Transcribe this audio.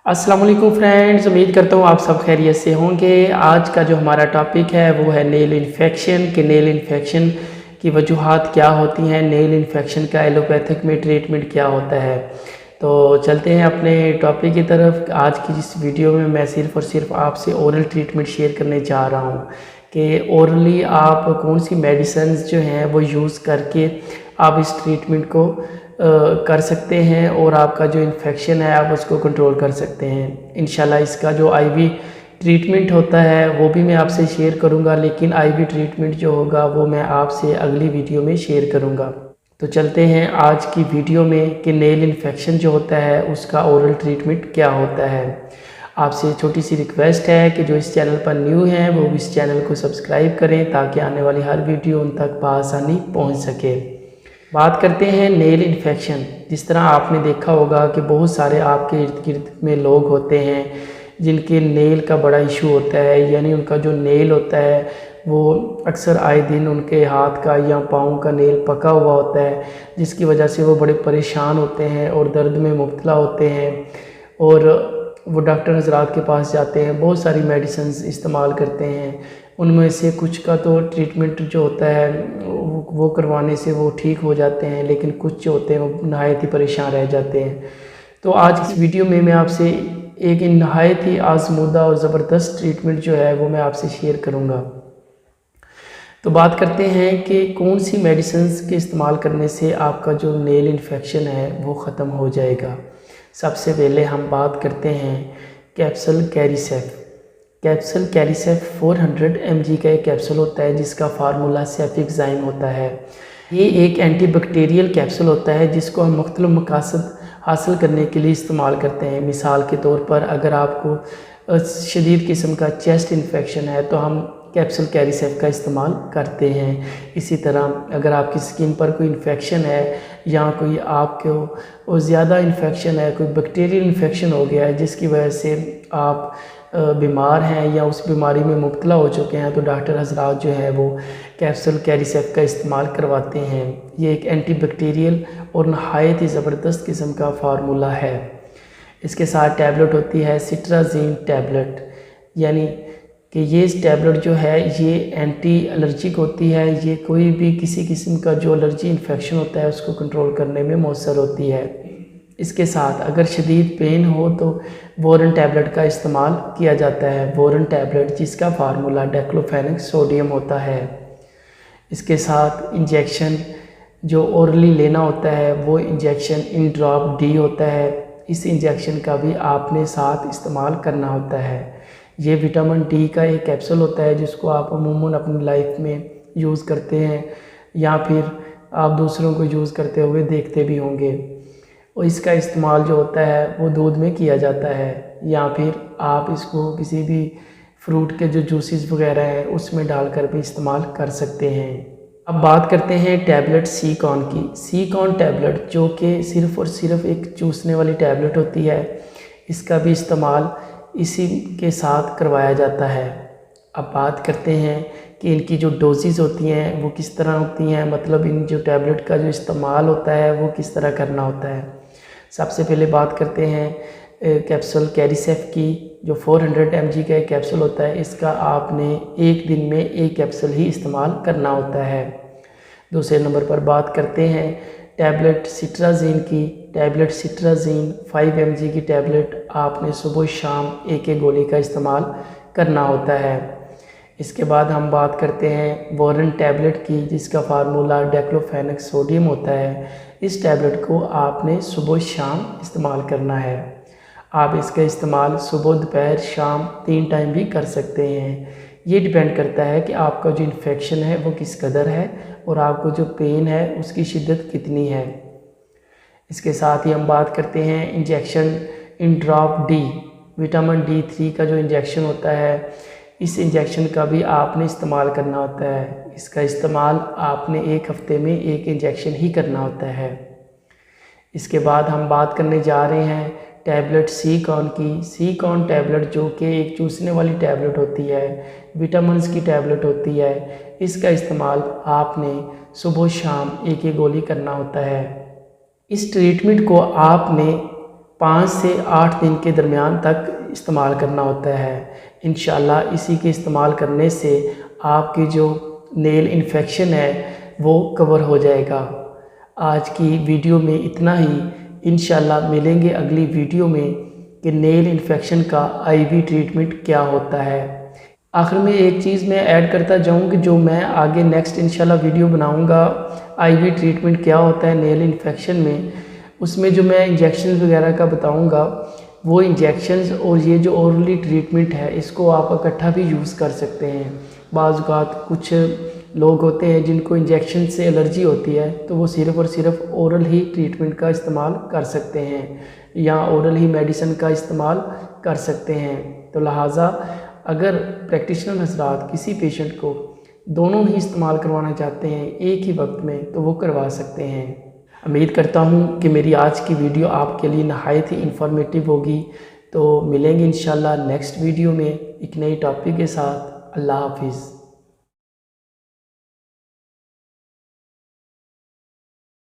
अस्सलाम वालेकुम फ्रेंड्स, उम्मीद करता हूँ आप सब खैरियत से होंगे। आज का जो हमारा टॉपिक है वो है नेल इन्फेक्शन कि नेल इन्फेक्शन की वजूहात क्या होती हैं, नेल इन्फेक्शन का एलोपैथिक में ट्रीटमेंट क्या होता है। तो चलते हैं अपने टॉपिक की तरफ। आज की इस वीडियो में मैं सिर्फ़ और सिर्फ आपसे ओरल ट्रीटमेंट शेयर करने जा रहा हूँ कि ओरली आप कौन सी मेडिसिन जो हैं वो यूज़ करके आप इस ट्रीटमेंट को कर सकते हैं और आपका जो इन्फेक्शन है आप उसको कंट्रोल कर सकते हैं। इंशाल्लाह इसका जो आईवी ट्रीटमेंट होता है वो भी मैं आपसे शेयर करूंगा, लेकिन आईवी ट्रीटमेंट जो होगा वो मैं आपसे अगली वीडियो में शेयर करूंगा। तो चलते हैं आज की वीडियो में कि नेल इन्फेक्शन जो होता है उसका ओरल ट्रीटमेंट क्या होता है। आपसे छोटी सी रिक्वेस्ट है कि जो इस चैनल पर न्यू हैं वो इस चैनल को सब्सक्राइब करें ताकि आने वाली हर वीडियो उन तक बआसानी पहुँच सके। बात करते हैं नेल इन्फेक्शन। जिस तरह आपने देखा होगा कि बहुत सारे आपके इर्द गिर्द में लोग होते हैं जिनके नेल का बड़ा इशू होता है, यानी उनका जो नेल होता है वो अक्सर आए दिन उनके हाथ का या पाँव का नेल पका हुआ होता है, जिसकी वजह से वो बड़े परेशान होते हैं और दर्द में मुब्तला होते हैं और वो डॉक्टर हज़रात के पास जाते हैं, बहुत सारी मेडिसिन इस्तेमाल करते हैं। उनमें से कुछ का तो ट्रीटमेंट जो होता है वो करवाने से वो ठीक हो जाते हैं, लेकिन कुछ जो होते हैं वो नहायत ही परेशान रह जाते हैं। तो आज इस वीडियो में मैं आपसे एक नहायत ही आजमूदा और ज़बरदस्त ट्रीटमेंट जो है वो मैं आपसे शेयर करूँगा। तो बात करते हैं कि कौन सी मेडिसिन के इस्तेमाल करने से आपका जो नेल इन्फेक्शन है वो ख़त्म हो जाएगा। सबसे पहले हम बात करते हैं कैप्सूल कैरिसेफ। कैप्सूल कैरिसेफ 400 mg का एक कैप्सूल होता है जिसका फार्मूला सेफिक्साइम होता है। ये एक एंटीबैक्टीरियल कैप्सूल होता है जिसको हम मुख्तलिफ मकासद हासिल करने के लिए इस्तेमाल करते हैं। मिसाल के तौर पर अगर आपको शदीद किस्म का चेस्ट इन्फेक्शन है तो हम कैप्सूल कैरिसेफ का इस्तेमाल करते हैं। इसी तरह अगर आपकी स्किन पर कोई इन्फेक्शन है या कोई आपको ज़्यादा इन्फेक्शन है, कोई बैक्टीरियल इन्फेक्शन हो गया है जिसकी वजह से आप बीमार हैं या उस बीमारी में मुब्तला हो चुके हैं, तो डॉक्टर हज़रात जो है वो कैप्सूल कैरिसेफ का इस्तेमाल करवाते हैं। ये एक एंटीबैक्टीरियल और नहायत ही ज़बरदस्त किस्म का फार्मूला है। इसके साथ टैबलेट होती है सिट्राजीन टैबलेट, यानी कि ये टैबलेट जो है ये एंटी एलर्जिक होती है। ये कोई भी किसी किस्म का जो एलर्जी इन्फेक्शन होता है उसको कंट्रोल करने में मौसर होती है। इसके साथ अगर शदीद पेन हो तो बोरन टैबलेट का इस्तेमाल किया जाता है। बोरन टैबलेट जिसका फार्मूला डाइक्लोफेनेक सोडियम होता है। इसके साथ इंजेक्शन जो ओरली लेना होता है वो इंजेक्शन इन ड्रॉप डी होता है। इस इंजेक्शन का भी आपने साथ इस्तेमाल करना होता है। ये विटामिन डी का एक कैप्सूल होता है जिसको आप अमूमन अपनी लाइफ में यूज़ करते हैं या फिर आप दूसरों को यूज़ करते हुए देखते भी होंगे। और इसका इस्तेमाल जो होता है वो दूध में किया जाता है या फिर आप इसको किसी भी फ्रूट के जो जूसेस वगैरह हैं उसमें डालकर भी इस्तेमाल कर सकते हैं। अब बात करते हैं टैबलेट सी कॉन की। सी कॉन टैबलेट जो कि सिर्फ़ और सिर्फ एक चूसने वाली टैबलेट होती है, इसका भी इस्तेमाल इसी के साथ करवाया जाता है। अब बात करते हैं कि इनकी जो डोजेज़ होती हैं वो किस तरह होती हैं, मतलब इन जो टैबलेट का जो इस्तेमाल होता है वो किस तरह करना होता है। सबसे पहले बात करते हैं कैप्सूल कैरिसेफ की, जो 400 mg का एक कैप्सूल होता है। इसका आपने एक दिन में एक कैप्सूल ही इस्तेमाल करना होता है। दूसरे नंबर पर बात करते हैं टैबलेट सिट्राजीन की। टैबलेट सिट्राजीन 5 mg की टैबलेट आपने सुबह शाम एक एक गोली का इस्तेमाल करना होता है। इसके बाद हम बात करते हैं बोरन टैबलेट की जिसका फार्मूला डाइक्लोफेनेक सोडियम होता है। इस टैबलेट को आपने सुबह शाम इस्तेमाल करना है। आप इसका इस्तेमाल सुबह दोपहर शाम 3 टाइम भी कर सकते हैं। ये डिपेंड करता है कि आपका जो इन्फेक्शन है वो किस कदर है और आपको जो पेन है उसकी शिद्दत कितनी है। इसके साथ ही हम बात करते हैं इंजेक्शन इन ड्रॉप डी। विटामिन D3 का जो इंजेक्शन होता है, इस इंजेक्शन का भी आपने इस्तेमाल करना होता है। इसका इस्तेमाल आपने एक हफ़्ते में एक इंजेक्शन ही करना होता है। इसके बाद हम बात करने जा रहे हैं टैबलेट सी कॉन की। सी कॉन टैबलेट जो कि एक चूसने वाली टैबलेट होती है, विटामिन्स की टैबलेट होती है। इसका इस्तेमाल आपने सुबह शाम एक एक गोली करना होता है। इस ट्रीटमेंट को आपने 5 से 8 दिन के दरमियान तक इस्तेमाल करना होता है। इंशाल्लाह इसी के इस्तेमाल करने से आपकी जो नेल इन्फेक्शन है वो कवर हो जाएगा। आज की वीडियो में इतना ही। इंशाल्लाह मिलेंगे अगली वीडियो में कि नेल इन्फेक्शन का आईवी ट्रीटमेंट क्या होता है। आखिर में एक चीज़ मैं ऐड करता जाऊँ कि जो मैं आगे नेक्स्ट इंशाल्लाह वीडियो बनाऊँगा आईवी ट्रीटमेंट क्या होता है नेल इन्फेक्शन में, उसमें जो मैं इंजेक्शन वगैरह का बताऊँगा वो इंजेक्शंस और ये जो ओरली ट्रीटमेंट है इसको आप इकट्ठा भी यूज़ कर सकते हैं। बाज़ औक़ात कुछ लोग होते हैं जिनको इंजेक्शन से एलर्जी होती है तो वो सिर्फ़ और सिर्फ ओरल ही ट्रीटमेंट का इस्तेमाल कर सकते हैं या ओरल ही मेडिसिन का इस्तेमाल कर सकते हैं। तो लिहाजा अगर प्रैक्टिशनर हज़रात किसी पेशेंट को दोनों ही इस्तेमाल करवाना चाहते हैं एक ही वक्त में तो वो करवा सकते हैं। उम्मीद करता हूँ कि मेरी आज की वीडियो आपके लिए नहायत ही इंफॉर्मेटिव होगी। तो मिलेंगे इंशाल्लाह नेक्स्ट वीडियो में एक नई टॉपिक के साथ। अल्लाह हाफिज़।